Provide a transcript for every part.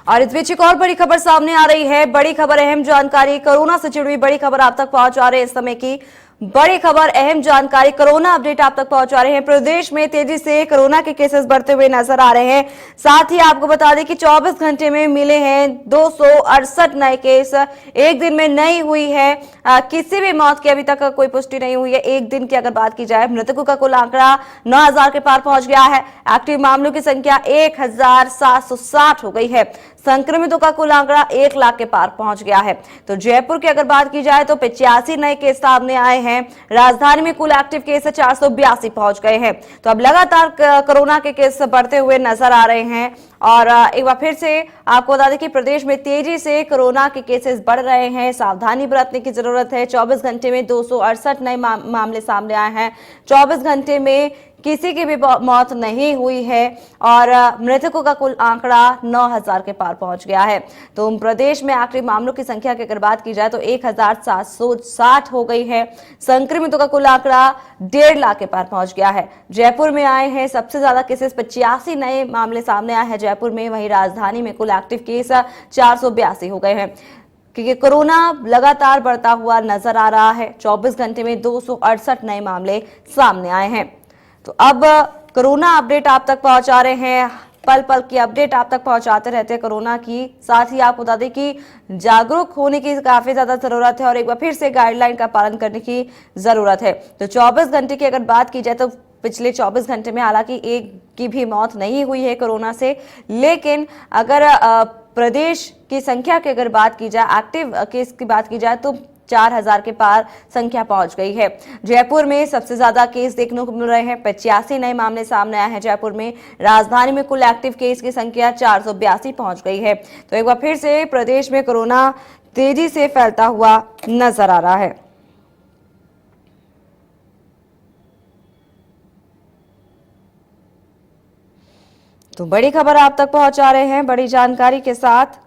और इस बीच एक और बड़ी खबर सामने आ रही है। बड़ी खबर, अहम जानकारी, कोरोना से जुड़ी बड़ी खबर आप तक पहुंचा रहे हैं। इस समय की बड़ी खबर, अहम जानकारी, कोरोना अपडेट आप तक पहुंचा रहे हैं। प्रदेश में तेजी से कोरोना के केसेस बढ़ते हुए नजर आ रहे हैं। साथ ही आपको बता दें कि 24 घंटे में मिले हैं 268 नए केस। एक दिन में नहीं हुई है किसी भी मौत की अभी तक कोई पुष्टि नहीं हुई है। एक दिन की अगर बात की जाए, मृतकों का कुल आंकड़ा 9000 के पार पहुंच गया है। एक्टिव मामलों की संख्या 1760 हो गई है। संक्रमितों का कुल आंकड़ा 1 लाख के पार पहुंच गया है। तो जयपुर की अगर बात की जाए तो 85 नए केस सामने आए हैं। राजधानी में कुल एक्टिव केस 482 पहुंच गए हैं। तो अब लगातार कोरोना के केस बढ़ते हुए नजर आ रहे हैं। और एक बार फिर से आपको बता दें कि प्रदेश में तेजी से कोरोना के केसेस बढ़ रहे हैं। सावधानी बरतने की जरूरत है। 24 घंटे में 268 नए मामले सामने आए हैं। 24 घंटे में किसी की भी मौत नहीं हुई है और मृतकों का कुल आंकड़ा 9000 के पार पहुंच गया है। तो प्रदेश में एक्टिव मामलों की संख्या की अगर बात की जाए तो 1760 हो गई है। संक्रमितों का कुल आंकड़ा 1.5 लाख के पार पहुंच गया है। जयपुर में आए हैं सबसे ज्यादा केसेस, 85 नए मामले सामने आए हैं जयपुर में। वहीं राजधानी में कुल एक्टिव केस 482 हो गए हैं, क्योंकि कोरोना लगातार बढ़ता हुआ नजर आ रहा है। 24 घंटे में 268 नए मामले सामने आए हैं। तो अब कोरोना अपडेट आप तक पहुंचा रहे हैं। पल पल की अपडेट आप तक पहुंचाते रहते हैं कोरोना की। साथ ही आपको बता दें कि जागरूक होने की काफी ज्यादा जरूरत है और एक बार फिर से गाइडलाइन का पालन करने की जरूरत है। तो 24 घंटे की अगर बात की जाए तो पिछले 24 घंटे में हालांकि एक की भी मौत नहीं हुई है कोरोना से, लेकिन अगर प्रदेश की संख्या की अगर बात की जाए, एक्टिव केस की बात की जाए तो 4000 के पार संख्या पहुंच गई है। जयपुर में सबसे ज्यादा केस देखने को मिल रहे हैं। 85 नए मामले सामने आए हैं जयपुर में। राजधानी में कुल एक्टिव केस की संख्या 482 पहुंच गई है। तो एक बार फिर से प्रदेश में कोरोना तेजी से फैलता हुआ नजर आ रहा है। तो बड़ी खबर आप तक पहुंचा रहे हैं बड़ी जानकारी के साथ।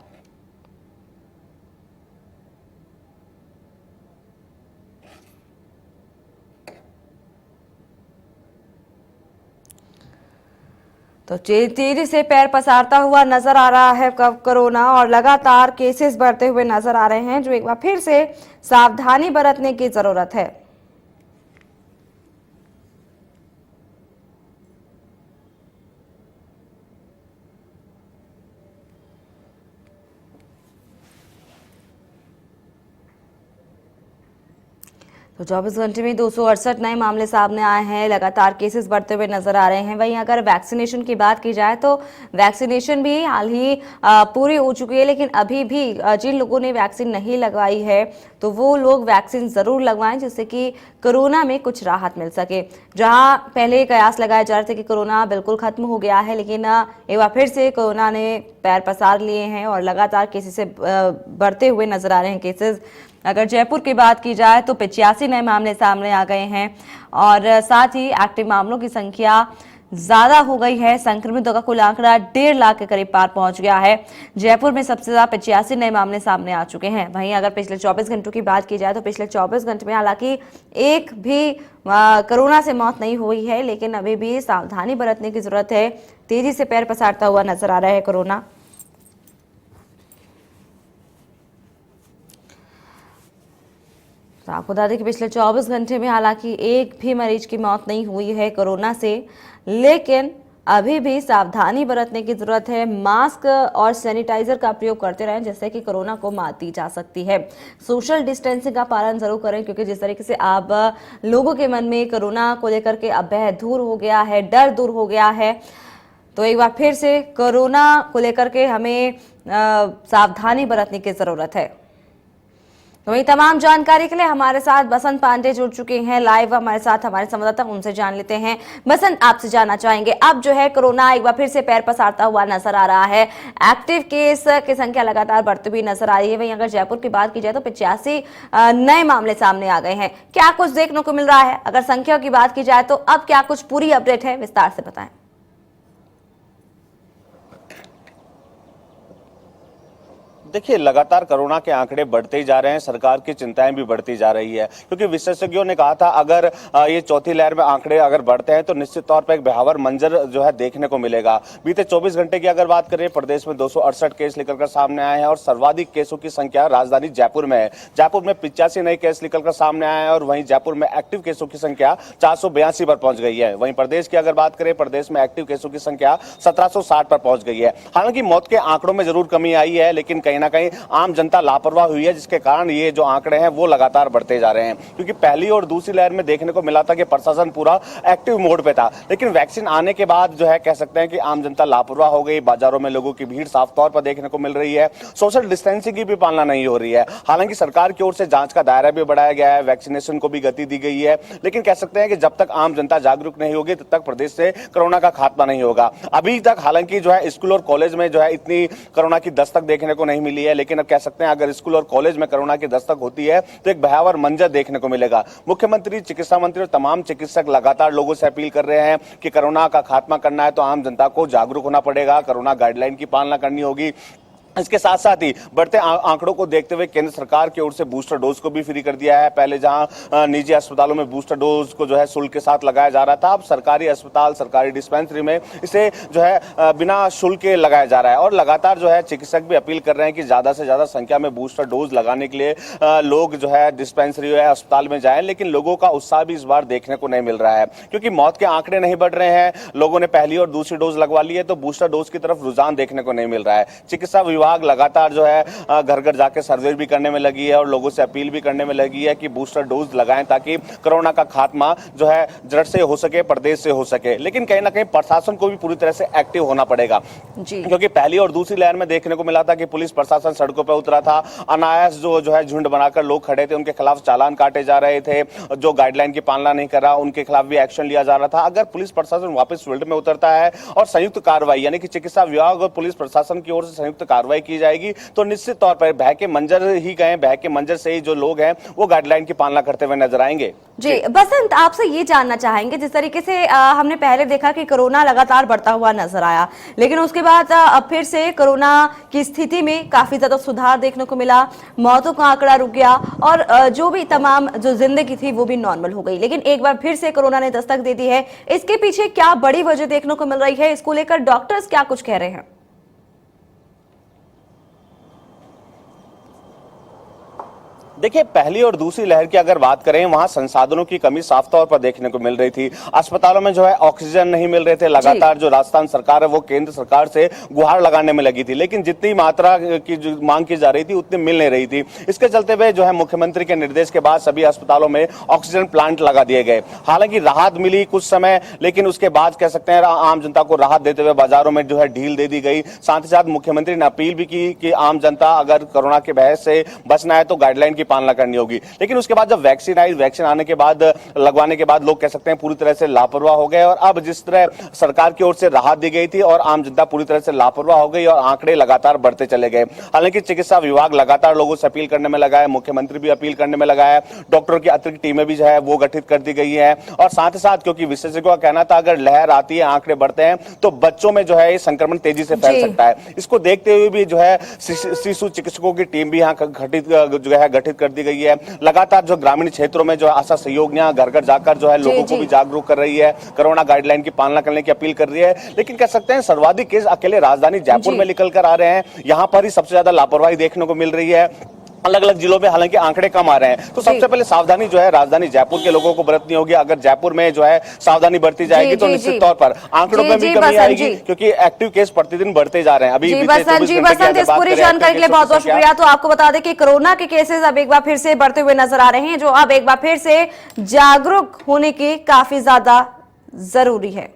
तो तेजी से पैर पसारता हुआ नजर आ रहा है कोरोना और लगातार केसेस बढ़ते हुए नजर आ रहे हैं, जो एक बार फिर से सावधानी बरतने की जरूरत है। तो 24 घंटे में 268 नए मामले सामने आए हैं। लगातार केसेस बढ़ते हुए नजर आ रहे हैं। वहीं अगर वैक्सीनेशन की बात की जाए तो वैक्सीनेशन भी हाल ही पूरी हो चुकी है, लेकिन अभी भी जिन लोगों ने वैक्सीन नहीं लगवाई है तो वो लोग वैक्सीन जरूर लगवाएं, जिससे कि कोरोना में कुछ राहत मिल सके। जहां पहले कयास लगाए जा रहे थे कि कोरोना बिल्कुल खत्म हो गया है, लेकिन एक बार फिर से कोरोना ने पैर पसार लिए हैं और लगातार केसेस बढ़ते हुए नजर आ रहे हैं केसेस। अगर जयपुर की बात की जाए तो 85 नए मामले सामने आ गए हैं और साथ ही एक्टिव मामलों की संख्या ज्यादा हो गई है। संक्रमितों का कुल आंकड़ा 1.5 लाख के करीब पार पहुंच गया है। जयपुर में सबसे ज्यादा 85 नए मामले सामने आ चुके हैं। वहीं अगर पिछले 24 घंटों की बात की जाए तो पिछले 24 घंटे में हालांकि एक भी कोरोना से मौत नहीं हुई है, लेकिन अभी भी सावधानी बरतने की जरूरत है। तेजी से पैर पसारता हुआ नजर आ रहा है कोरोना। तो आपको बता दें कि पिछले 24 घंटे में हालांकि एक भी मरीज की मौत नहीं हुई है कोरोना से, लेकिन अभी भी सावधानी बरतने की जरूरत है। मास्क और सैनिटाइजर का प्रयोग करते रहें, जिससे कि कोरोना को मात दी जा सकती है। सोशल डिस्टेंसिंग का पालन जरूर करें, क्योंकि जिस तरीके से आप लोगों के मन में कोरोना को लेकर के अब भय दूर हो गया है, डर दूर हो गया है, तो एक बार फिर से कोरोना को लेकर के हमें सावधानी बरतने की जरूरत है। तो वही तमाम जानकारी के लिए हमारे साथ बसंत पांडे जुड़ चुके हैं लाइव हमारे साथ, हमारे संवाददाता, उनसे जान लेते हैं। बसंत, आपसे जानना चाहेंगे, अब जो है कोरोना एक बार फिर से पैर पसारता हुआ नजर आ रहा है। एक्टिव केस की संख्या लगातार बढ़ती हुई नजर आ रही है। वहीं अगर जयपुर की बात की जाए तो 85 नए मामले सामने आ गए हैं। क्या कुछ देखने को मिल रहा है? अगर संख्या की बात की जाए तो अब क्या कुछ पूरी अपडेट है, विस्तार से बताएं। देखिए, लगातार कोरोना के आंकड़े बढ़ते ही जा रहे हैं, सरकार की चिंताएं भी बढ़ती जा रही है, क्योंककि विशेषज्ञों ने कहा था अगर ये चौथी लहर में आंकड़े अगर बढ़ते हैं तो निश्चित तौर पर एक भयावह मंजर जो है देखने को मिलेगा। बीते 24 घंटे की अगर बात करें, प्रदेश में 268 केस निकलकर सामने आए हैं और सर्वाधिक केसों की संख्या राजधानी जयपुर में है। जयपुर में 85 नए केस निकलकर सामने आए हैं और वहीं जयपुर में एक्टिव केसों की संख्या 482 पर पहुंच गई है। वहीं प्रदेश की अगर बात करें, प्रदेश में एक्टिव केसों की संख्या 1760 पर पहुंच गई है। हालांकि मौत के आंकड़ों में जरूर कमी आई है, लेकिन कहीं ना कहीं आम जनता लापरवाह हुई है, जिसके कारण ये जो आंकड़े हैं वो लगातार बढ़ते जा रहे हैं। क्योंकि पहली और दूसरी लहर में देखने को मिला था कि प्रशासन पूरा एक्टिव मोड पे था, लेकिन वैक्सीन आने के बाद जो है कह सकते हैं कि आम जनता लापरवाह हो गई। बाजारों में लोगों की भीड़ साफ तौर पर देखने को मिल रही है, सोशल डिस्टेंसिंग की भी पालना नहीं हो रही है। हालांकि सरकार की ओर से जांच का दायरा भी बढ़ाया गया है, वैक्सीनेशन को भी गति दी गई है, लेकिन कह सकते हैं कि जब तक आम जनता जागरूक नहीं होगी तब तक प्रदेश से कोरोना का खात्मा नहीं होगा। अभी तक हालांकि जो है स्कूल और कॉलेज में जो है इतनी कोरोना की दस्तक देखने को नहीं मिली है, लेकिन अब कह सकते हैं अगर स्कूल और कॉलेज में कोरोना की दस्तक होती है तो एक भयावह मंजर देखने को मिलेगा। मुख्यमंत्री, चिकित्सा मंत्री और तमाम चिकित्सक लगातार लोगों से अपील कर रहे हैं कि कोरोना का खात्मा करना है तो आम जनता को जागरूक होना पड़ेगा, कोरोना गाइडलाइन की पालना करनी होगी। इसके साथ साथ ही बढ़ते आंकड़ों को देखते हुए केंद्र सरकार की ओर से बूस्टर डोज को भी फ्री कर दिया है। पहले जहां निजी अस्पतालों में बूस्टर डोज को जो है शुल्क के साथ लगाया जा रहा था, अब सरकारी अस्पताल, सरकारी डिस्पेंसरी में इसे जो है बिना शुल्क के लगाया जा रहा है। और लगातार जो है चिकित्सक भी अपील कर रहे हैं कि ज्यादा से ज्यादा संख्या में बूस्टर डोज लगाने के लिए लोग जो है डिस्पेंसरी या अस्पताल में जाए, लेकिन लोगों का उत्साह भी इस बार देखने को नहीं मिल रहा है, क्योंकि मौत के आंकड़े नहीं बढ़ रहे हैं। लोगों ने पहली और दूसरी डोज लगवा ली है तो बूस्टर डोज की तरफ रुझान देखने को नहीं मिल रहा है। चिकित्सा विभाग लगातार जो है घर घर जाके सर्वे भी करने में लगी है और लोगों से अपील भी करने में लगी है कि बूस्टर डोज लगाएं ताकि कोरोना का खात्मा जो है जड़ से हो सके, प्रदेश से हो सके। लेकिन कहीं ना कहीं प्रशासन को भी पूरी तरह से एक्टिव होना पड़ेगा जी, क्योंकि पहली और दूसरी लहर में देखने को मिला था कि पुलिस प्रशासन सड़कों पर उतरा था, अनायास जो है झुंड बनाकर लोग खड़े थे, उनके खिलाफ चालान काटे जा रहे थे, जो गाइडलाइन की पालना नहीं कर रहा उनके खिलाफ भी एक्शन लिया जा रहा था। अगर पुलिस प्रशासन वापस फील्ड में उतरता है और संयुक्त कार्रवाई यानी कि चिकित्सा विभाग और पुलिस प्रशासन की ओर से संयुक्त कार्रवाई की जाएगी तो निश्चित तौर पर भय के मंजर ही गए, भय के मंजर से ही जो लोग हैं वो गाइडलाइन की पालना करते हुए नजर आएंगे। जी बसंत, आपसे ये जानना चाहेंगे, जिस तरीके से हमने पहले देखा कि कोरोना लगातार बढ़ता हुआ नजर आया, लेकिन उसके बाद अब फिर से कोरोना की स्थिति में काफी ज्यादा सुधार देखने को मिला, मौतों का आंकड़ा रुक गया और जो भी तमाम जो जिंदगी थी वो भी नॉर्मल हो गई, लेकिन एक बार फिर से कोरोना ने दस्तक दे दी है। इसके पीछे क्या बड़ी वजह देखने को मिल रही है? इसको लेकर डॉक्टर्स क्या कुछ कह रहे हैं? देखिए, पहली और दूसरी लहर की अगर बात करें, वहां संसाधनों की कमी साफ तौर पर देखने को मिल रही थी। अस्पतालों में जो है ऑक्सीजन नहीं मिल रहे थे। लगातार जो राजस्थान सरकार है वो केंद्र सरकार से गुहार लगाने में लगी थी, लेकिन जितनी मात्रा की जो मांग की जा रही थी उतनी मिल नहीं रही थी। इसके चलते हुए जो है मुख्यमंत्री के निर्देश के बाद सभी अस्पतालों में ऑक्सीजन प्लांट लगा दिए गए। हालांकि राहत मिली कुछ समय, लेकिन उसके बाद कह सकते हैं आम जनता को राहत देते हुए बाजारों में जो है ढील दे दी गई। साथ ही साथ मुख्यमंत्री ने अपील भी की कि आम जनता अगर कोरोना के भय से बचना है तो गाइडलाइन की पालना करनी होगी। लेकिन उसके बाद जब वैक्सीन आई, वैक्सीन आने के बाद, लगवाने के बाद लोग कह सकते हैं पूरी तरह से लापरवाह हो गए और अब जिस तरह सरकार की ओर से राहत दी गई थी और आम जनता पूरी तरह से लापरवाह हो गई और आंकड़े लगातार बढ़ते चले गए। हालांकि चिकित्सा विभाग लगातार लोगों से अपील करने में लगा है, मुख्यमंत्री भी अपील करने में लगा है, डॉक्टरों की अतिरिक्त टीमें भी जो है वो गठित कर दी गई है। और साथ ही साथ क्योंकि विशेषज्ञों का कहना था अगर लहर आती है, आंकड़े बढ़ते हैं तो बच्चों में जो है ये संक्रमण तेजी से फैल सकता है। इसको देखते हुए भी जो है शिशु चिकित्सकों की टीम भी यहाँ गठित कर दी गई है। लगातार जो ग्रामीण क्षेत्रों में जो आशा सहयोगियां घर घर जाकर जो है लोगों को भी जागरूक कर रही है, कोरोना गाइडलाइन की पालना करने की अपील कर रही है। लेकिन कह सकते हैं सर्वाधिक केस अकेले राजधानी जयपुर में निकल कर आ रहे हैं। यहाँ पर ही सबसे ज्यादा लापरवाही देखने को मिल रही है। अलग अलग जिलों में हालांकि आंकड़े कम आ रहे हैं, तो सबसे पहले सावधानी जो है राजधानी जयपुर के लोगों को बरतनी होगी। अगर जयपुर में जो है सावधानी बरती जाएगी तो निश्चित तौर पर आंकड़ों में भी कमी आएगी, क्योंकि एक्टिव केस प्रतिदिन बढ़ते जा रहे हैं। अभी बसंत, इस पूरी जानकारी के लिए बहुत बहुत शुक्रिया। तो आपको बता दें कि कोरोना के केसेस अब एक बार फिर से बढ़ते हुए नजर आ रहे हैं, जो अब एक बार फिर से जागरूक होने की काफी ज्यादा जरूरी है।